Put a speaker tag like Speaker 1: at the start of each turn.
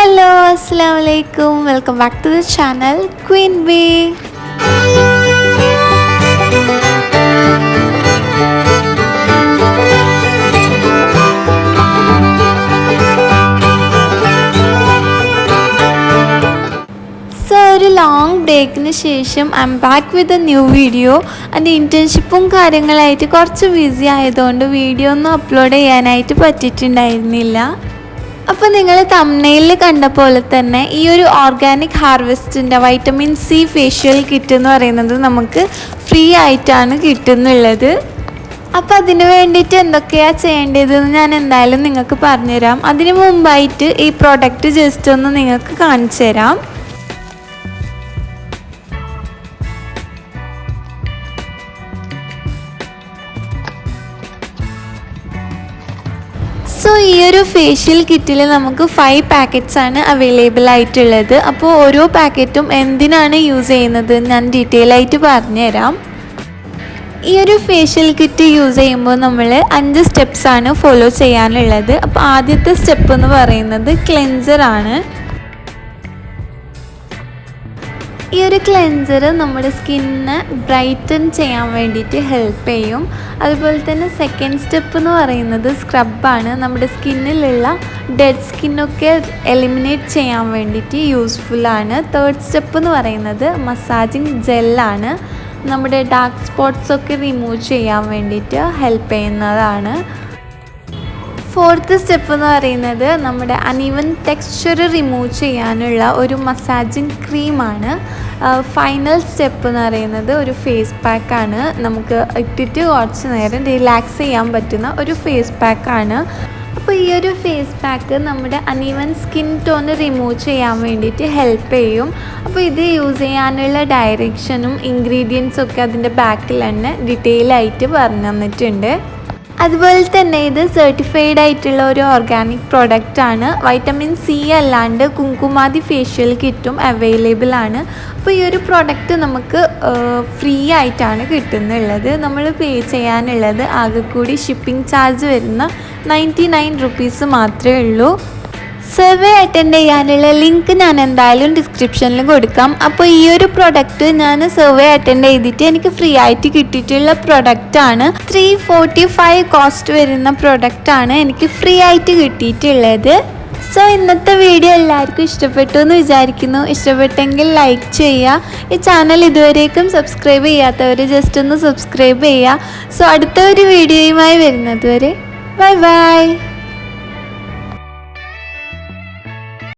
Speaker 1: Hello, assalamu alaikum. Welcome back to the channel Queen Bee. So ഒരു long ബ്രേക്കിന് ശേഷം I M back with a new video. എൻ്റെ ഇൻറ്റേൺഷിപ്പും കാര്യങ്ങളായിട്ട് കുറച്ച് BC ആയതുകൊണ്ട് വീഡിയോ ഒന്നും അപ്ലോഡ് ചെയ്യാനായിട്ട് പറ്റിയിട്ടുണ്ടായിരുന്നില്ല. അപ്പോൾ നിങ്ങൾ തംബ്നെയിലിൽ കണ്ട പോലെ തന്നെ ഈ ഒരു ഓർഗാനിക് ഹാർവെസ്റ്റിൻ്റെ വൈറ്റമിൻ സി ഫേഷ്യൽ കിറ്റ് എന്ന് പറയുന്നത് നമുക്ക് ഫ്രീ ആയിട്ടാണ് കിട്ടുന്നുള്ളത്. അപ്പോൾ അതിന് വേണ്ടിയിട്ട് എന്തൊക്കെയാണ് ചെയ്യേണ്ടതെന്ന് ഞാൻ എന്തായാലും നിങ്ങൾക്ക് പറഞ്ഞുതരാം. അതിന് മുമ്പായിട്ട് ഈ പ്രോഡക്റ്റ് ജസ്റ്റ് ഒന്ന് നിങ്ങൾക്ക് കാണിച്ചു തരാം. സോ ഈ ഒരു ഫേഷ്യൽ കിറ്റിൽ നമുക്ക് 5 പാക്കറ്റ്സ് ആണ് അവൈലബിൾ ആയിട്ടുള്ളത്. അപ്പോൾ ഓരോ പാക്കറ്റും എന്തിനാണ് യൂസ് ചെയ്യുന്നത് ഞാൻ ഡീറ്റെയിൽ ആയിട്ട് പറഞ്ഞുതരാം. ഈ ഒരു ഫേഷ്യൽ കിറ്റ് യൂസ് ചെയ്യുമ്പോൾ നമ്മൾ 5 സ്റ്റെപ്സ് ആണ് ഫോളോ ചെയ്യാനുള്ളത്. അപ്പോൾ ആദ്യത്തെ സ്റ്റെപ്പ് എന്ന് പറയുന്നത് ക്ലെൻസർ ആണ്. ഈ ഒരു ക്ലെൻസർ നമ്മുടെ സ്കിന്നിനെ ബ്രൈറ്റൻ ചെയ്യാൻ വേണ്ടിയിട്ട് ഹെൽപ്പ് ചെയ്യും. അതുപോലെ തന്നെ സെക്കൻഡ് സ്റ്റെപ്പ് എന്ന് പറയുന്നത് സ്ക്രബാണ്. നമ്മുടെ സ്കിന്നിലുള്ള ഡെഡ് സ്കിന്നൊക്കെ എലിമിനേറ്റ് ചെയ്യാൻ വേണ്ടിയിട്ട് യൂസ്ഫുള്ളാണ്. തേർഡ് സ്റ്റെപ്പ് എന്ന് പറയുന്നത് മസാജിങ് ജെല്ലാണ്. നമ്മുടെ ഡാർക്ക് സ്പോട്ട്സൊക്കെ റിമൂവ് ചെയ്യാൻ വേണ്ടിയിട്ട് ഹെൽപ്പ് ചെയ്യുന്നതാണ്. ഫോർത്ത് സ്റ്റെപ്പ് എന്ന് പറയുന്നത് നമ്മുടെ അൺഈവൻ ടെക്സ്ചർ റിമൂവ് ചെയ്യാനുള്ള ഒരു മസാജിങ് ക്രീമാണ്. ഫൈനൽ സ്റ്റെപ്പ് എന്ന് പറയുന്നത് ഒരു ഫേസ് പാക്കാണ്. നമുക്ക് ഇട്ടിട്ട് കുറച്ച് നേരം റിലാക്സ് ചെയ്യാൻ പറ്റുന്ന ഒരു ഫേസ് പാക്കാണ്. അപ്പോൾ ഈ ഒരു ഫേസ് പാക്ക് നമ്മുടെ അൺഈവൻ സ്കിൻ ടോൺ റിമൂവ് ചെയ്യാൻ വേണ്ടിയിട്ട് ഹെൽപ്പ് ചെയ്യും. അപ്പോൾ ഇത് യൂസ് ചെയ്യാനുള്ള ഡയറക്ഷനും ഇൻഗ്രീഡിയൻസും ഒക്കെ അതിൻ്റെ ബാക്കിൽ തന്നെ ഡീറ്റെയിൽ ആയിട്ട് പറഞ്ഞു തന്നിട്ടുണ്ട്. അതുപോലെ തന്നെ ഇത് സർട്ടിഫൈഡ് ആയിട്ടുള്ള ഒരു ഓർഗാനിക് പ്രോഡക്റ്റ് ആണ്. വൈറ്റമിൻ സി അല്ലാണ്ട് കുങ്കുമാതി ഫേഷ്യൽ കിറ്റും അവൈലബിൾ ആണ്. അപ്പോൾ ഈ ഒരു പ്രോഡക്റ്റ് നമുക്ക് ഫ്രീ ആയിട്ടാണ് കിട്ടുന്നുള്ളത്. നമ്മൾ പേ ചെയ്യാനുള്ളത് ആകെ കൂടി ഷിപ്പിംഗ് ചാർജ് വരുന്ന 99 റുപ്പീസ് മാത്രമേ ഉള്ളൂ. സർവേ അറ്റൻഡ് ചെയ്യാനുള്ള ലിങ്ക് ഞാൻ എന്തായാലും ഡിസ്ക്രിപ്ഷനിൽ കൊടുക്കാം. അപ്പോൾ ഈ ഒരു പ്രൊഡക്റ്റ് ഞാൻ സർവേ അറ്റൻഡ് ചെയ്തിട്ട് എനിക്ക് ഫ്രീ ആയിട്ട് കിട്ടിയിട്ടുള്ള പ്രൊഡക്റ്റാണ്. 345 കോസ്റ്റ് വരുന്ന പ്രൊഡക്റ്റാണ് എനിക്ക് ഫ്രീ ആയിട്ട് കിട്ടിയിട്ടുള്ളത്. സോ ഇന്നത്തെ വീഡിയോ എല്ലാവർക്കും ഇഷ്ടപ്പെട്ടു എന്ന് വിചാരിക്കുന്നു. ഇഷ്ടപ്പെട്ടെങ്കിൽ ലൈക്ക് ചെയ്യുക. ഈ ചാനൽ ഇതുവരേക്കും സബ്സ്ക്രൈബ് ചെയ്യാത്തവർ ജസ്റ്റ് ഒന്ന് സബ്സ്ക്രൈബ് ചെയ്യുക. സോ അടുത്ത ഒരു വീഡിയോയുമായി വരുന്നത് വരെ ബൈ ബൈ.